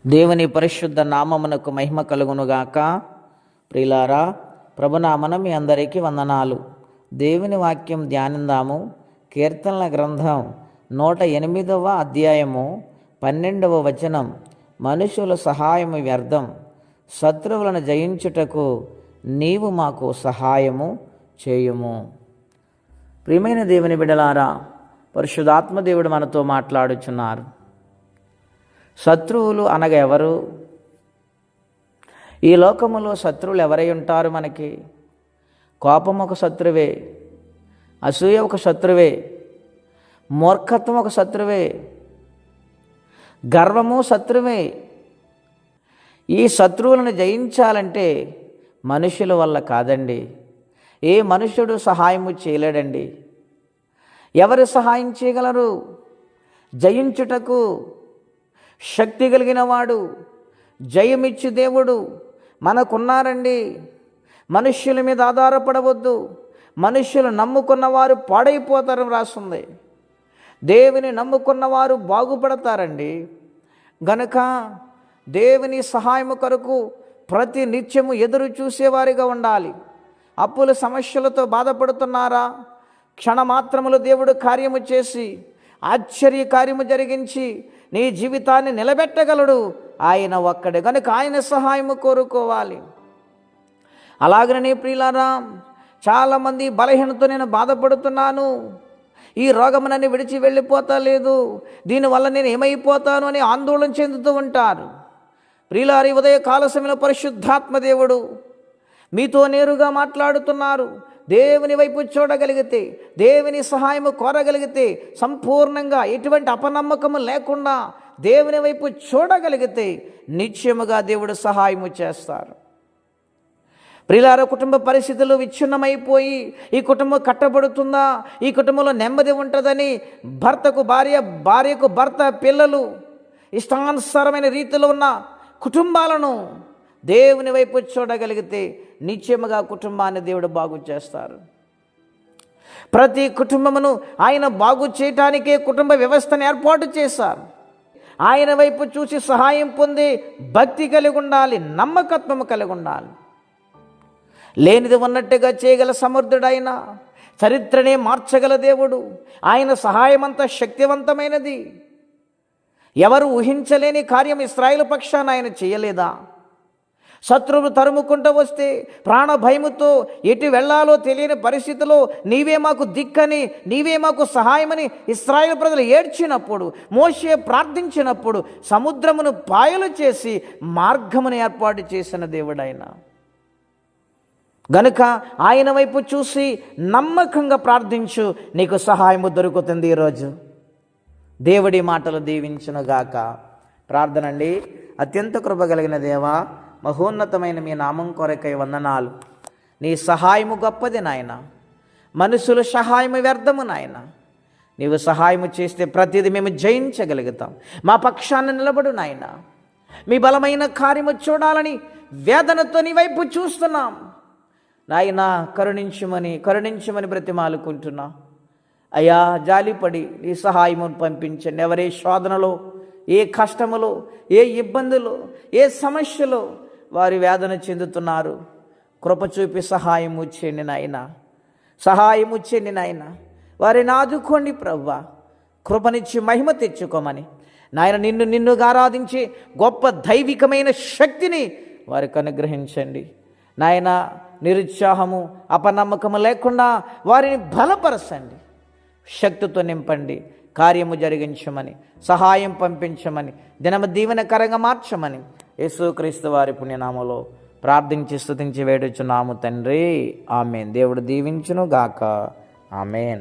దేవుని పరిశుద్ధ నామమునకు మహిమ కలుగునుగాక. ప్రియులారా, ప్రభునామన మీ అందరికీ వందనాలు. దేవుని వాక్యం ధ్యానిందాము. కీర్తనల గ్రంథం 108వ అధ్యాయము 12వ వచనం. మనుషుల సహాయము వ్యర్థం, శత్రువులను జయించుటకు నీవు మాకు సహాయము చేయుము. ప్రియమైన దేవుని బిడ్డలారా, పరిశుద్ధాత్మ దేవుడు మనతో మాట్లాడుచున్నారు. శత్రువులు అనగా ఎవరు? ఈ లోకములో శత్రువులు ఎవరై ఉంటారు? మనకి కోపం ఒక శత్రువే, అసూయ ఒక శత్రువే, మూర్ఖత్వం ఒక శత్రువే, గర్వము శత్రువే. ఈ శత్రువులను జయించాలంటే మనుషుల వల్ల కాదండి. ఏ మనుషుడు సహాయము చేయలేడండి. ఎవరు సహాయం చేయగలరు? జయించుటకు శక్తి కలిగిన వాడు, జయమిచ్చు దేవుడు మనకున్నారండి. మనుష్యుల మీద ఆధారపడవద్దు. మనుష్యులు నమ్ముకున్నవారు పాడైపోతారని రాస్తుంది. దేవుని నమ్ముకున్నవారు బాగుపడతారండి. గనుక దేవుని సహాయము కొరకు ప్రతి నిత్యము ఎదురు చూసేవారిగా ఉండాలి. అప్పుల సమస్యలతో బాధపడుతున్నారా? క్షణమాత్రములు దేవుడు కార్యము చేసి ఆశ్చర్య కార్యము జరిగించి నీ జీవితాన్ని నిలబెట్టగలడు. ఆయన ఒక్కడే. కనుక ఆయన సహాయము కోరుకోవాలి. అలాగనే ప్రియులారా, చాలామంది బలహీనతో నేను బాధపడుతున్నాను, ఈ రోగము నన్ను విడిచి వెళ్ళిపోతా లేదు, దీనివల్ల నేను ఏమైపోతాను అని ఆందోళన చెందుతూ ఉంటారు. ప్రియులారి, ఉదయ కాల సమయంలో పరిశుద్ధాత్మ దేవుడు మీతో నేరుగా మాట్లాడుతున్నారు. దేవుని వైపు చూడగలిగితే, దేవుని సహాయము కోరగలిగితే, సంపూర్ణంగా ఎటువంటి అపనమ్మకము లేకుండా దేవుని వైపు చూడగలిగితే నిశ్చయముగా దేవుడు సహాయము చేస్తారు. ప్రియులార, కుటుంబ పరిస్థితులు విచ్ఛిన్నమైపోయి ఈ కుటుంబం కట్టబడుతుందా, ఈ కుటుంబంలో నెమ్మది ఉంటుందని భర్తకు భార్య, భార్యకు భర్త, పిల్లలు ఇష్టానుసారమైన రీతిలో ఉన్న కుటుంబాలను దేవుని వైపు చూడగలిగితే నిశ్చయముగా కుటుంబాన్ని దేవుడు బాగు చేస్తారు. ప్రతి కుటుంబమును ఆయన బాగు చేయటానికే కుటుంబ వ్యవస్థను ఏర్పాటు చేశారు. ఆయన వైపు చూసి సహాయం పొంది భక్తి కలిగి ఉండాలి, నమ్మకత్వము కలిగి ఉండాలి. లేనిది ఉన్నట్టుగా చేయగల సమర్థుడైన, చరిత్రనే మార్చగల దేవుడు. ఆయన సహాయమంతా శక్తివంతమైనది. ఎవరు ఊహించలేని కార్యం ఇశ్రాయేలు పక్షాన ఆయన చేయలేదా? శత్రువులు తరుముకుంటూ వస్తే ప్రాణ భయముతో ఎటు వెళ్ళాలో తెలియని పరిస్థితిలో నీవే మాకు దిక్కని, నీవే మాకు సహాయమని ఇశ్రాయేలు ప్రజలు ఏడ్చినప్పుడు, మోషే ప్రార్థించినప్పుడు సముద్రమును పాయలు చేసి మార్గమును ఏర్పాటు చేసిన దేవుడైన. గనుక ఆయన వైపు చూసి నమ్మకంగా ప్రార్థించు, నీకు సహాయము దొరుకుతుంది. ఈరోజు దేవుడి మాటలు దీవించునుగాక. ప్రార్థన అండి. అత్యంత కృప కలిగిన దేవా, మహోన్నతమైన మీ నామం కొరకై వందనాలు. నీ సహాయము గొప్పది నాయన. మనుషుల సహాయము వ్యర్థము నాయన. నీవు సహాయము చేస్తే ప్రతిదీ మేము జయించగలుగుతాం. మా పక్షాన్ని నిలబడు నాయన. మీ బలమైన కార్యము చూడాలని వేదనతో నీ వైపు చూస్తున్నాం నాయన. కరుణించమని బ్రతిమాలుకుంటున్నా. అయ్యా, జాలిపడి నీ సహాయమును పంపించండి. ఎవరే శోధనలో, ఏ కష్టములో, ఏ ఇబ్బందులో, ఏ సమస్యలో వారి వేదన చెందుతున్నారు, కృప చూపి సహాయం చేయండి నాయన. సహాయం చేయండి నాయన. వారిని ఆదుకోండి ప్రభువా. కృపనిచ్చి మహిమ తెచ్చుకోమని నాయన. నిన్నుగా ఆరాధించే గొప్ప దైవికమైన శక్తిని వారికి అనుగ్రహించండి నాయన. నిరుత్సాహము, అపనమ్మకము లేకుండా వారిని బలపరచండి. శక్తితో నింపండి. కార్యము జరిగించమని, సహాయం పంపించమని, దినము దీవెనకరంగా మార్చమని యేసుక్రీస్తు వారి పుణ్యనామములో ప్రార్థించి స్తుతించి వేడుచున్నాము తండ్రి. ఆమేన్. దేవుడు దీవించును గాక. ఆమేన్.